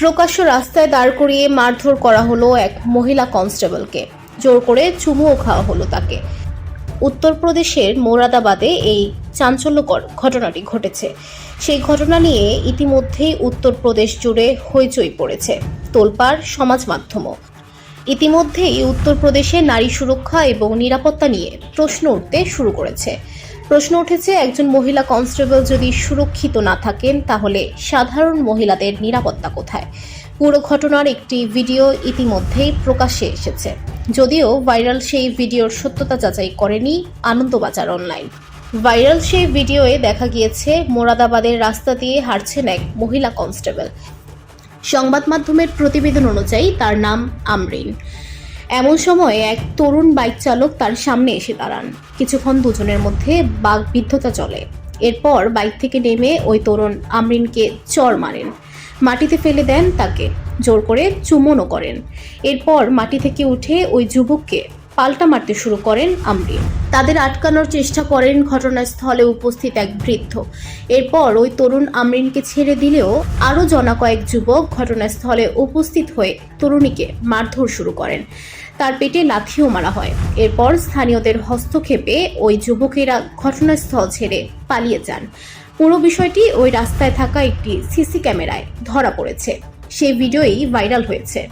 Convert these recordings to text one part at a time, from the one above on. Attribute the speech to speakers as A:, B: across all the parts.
A: প্রকাশ্য রাস্তায় দাঁড় করিয়ে মারধর করা হলো এক মহিলা কনস্টেবলকে। জোর করে চুমুও খাওয়া হলো তাকে। উত্তরপ্রদেশের মোরাদাবাদে এই চাঞ্চল্যকর ঘটনাটি ঘটেছে। সেই ঘটনা নিয়ে ইতিমধ্যেই উত্তরপ্রদেশ জুড়ে হইচই পড়েছে, তোলপাড় সমাজ মাধ্যমও। ইতিমধ্যেই উত্তরপ্রদেশে নারী সুরক্ষা এবং নিরাপত্তা নিয়ে প্রশ্ন উঠতে শুরু করেছে। প্রশ্ন উঠেছে, একজন মহিলা কনস্টেবল যদি সুরক্ষিত না থাকেন তাহলে সাধারণ মহিলাদের নিরাপত্তা কোথায়? পুরো ঘটনার একটি ভিডিও ইতিমধ্যেই প্রকাশ্যে এসেছে, যদিও ভাইরাল সেই ভিডিওর সত্যতা যাচাই করেনি আনন্দবাজার অনলাইন। ভাইরাল সেই ভিডিওয়ে দেখা গিয়েছে মোরাদাবাদের রাস্তা দিয়ে হাঁটছেন এক মহিলা কনস্টেবল। সংবাদ মাধ্যমের প্রতিবেদন অনুযায়ী তার নাম আমরিন। এমন সময় এক তরুণ বাইক চালক তার সামনে এসে দাঁড়ান। কিছুক্ষণ দুজনের মধ্যে বাকবিদ্ধতা চলে। এরপর বাইক থেকে নেমে ওই তরুণ আমরিনকে চড় মারেন, মাটিতে ফেলে দেন তাকে, জোর করে চুম্বনও করেন। এরপর মাটি থেকে উঠে ওই যুবককে পাল্টা মারতে শুরু করেন আমরিন। তাদের আটকানোর চেষ্টা করেন ঘটনাস্থলে উপস্থিত এক বৃদ্ধ। এরপর ওই তরুণ আমরিনকে ছেড়ে দিলেও আরও জনা কয়েক যুবক ঘটনাস্থলে উপস্থিত হয়ে তরুণীকে মারধর শুরু করেন। তার পেটে লাথিও মারা হয়। এরপর স্থানীয়দের হস্তক্ষেপে ওই যুবকেরা ঘটনাস্থল ছেড়ে পালিয়ে যান। পুরো বিষয়টি ওই রাস্তায় থাকা একটি সিসি ক্যামেরায় ধরা পড়েছে। সেই ভিডিওই ভাইরাল হয়েছে।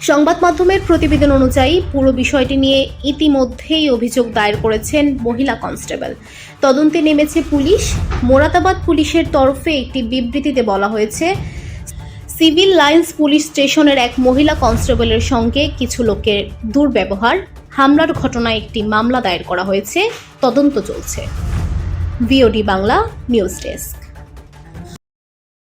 A: সংবাদ মাধ্যমের প্রতিবেদন অনুযায়ী পুরো বিষয়টি নিয়ে ইতিমধ্যেই অভিযোগ দায়ের করেছেন মহিলা কনস্টেবল। তদন্তে নেমেছে পুলিশ। মোরাদাবাদ পুলিশের তরফে একটি বিবৃতিতে বলা হয়েছে, সিভিল লাইন্স পুলিশ স্টেশনের এক মহিলা কনস্টেবলের সঙ্গে কিছু লোকের দুর্ব্যবহার, হামলার ঘটনায় একটি মামলা দায়ের করা হয়েছে, তদন্ত চলছে। VOD Bangla news desk.